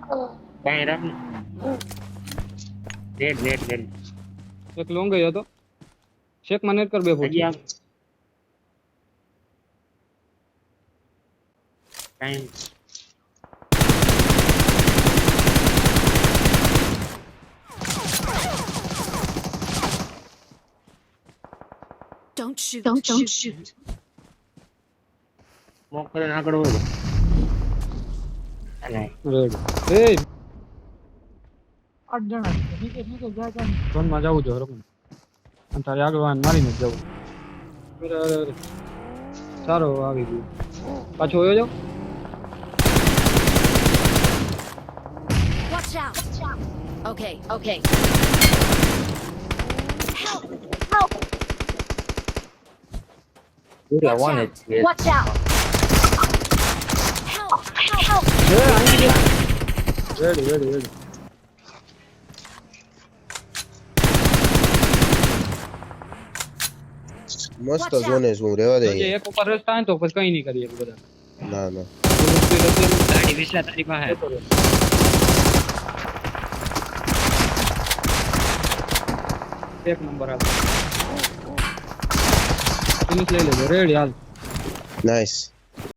કાંઈ રાખ નેટ એક લોંગ ગયો હતો શેક માં નેટ કર બે ફૂટ હજી આમ કાંઈ Don't shoot. Don't shoot. Mock કરીને આગળ વધો અને રેડ એ 8 જણા છે નીચે જા જા ઝોન માં જાવું જો રમણ અને તારે આગળ વાન મારીને જ જવું અરે સારો આવી ગયો પાછો હોયો જાવ Watch out. Okay. પૂરા વન જ Watch out. Help. એ આવી ગયા રેડી મસ્ત ઝોને શું રેવા દે એક ઉપર રસ્તા આવે તો પછી કઈ નહીં કરીએ બધા ના ના ગાડી વિસરા તારી પાસે એક નંબર આવે ફિનિશ લઈ લેજો રેડી હાલ નાઈસ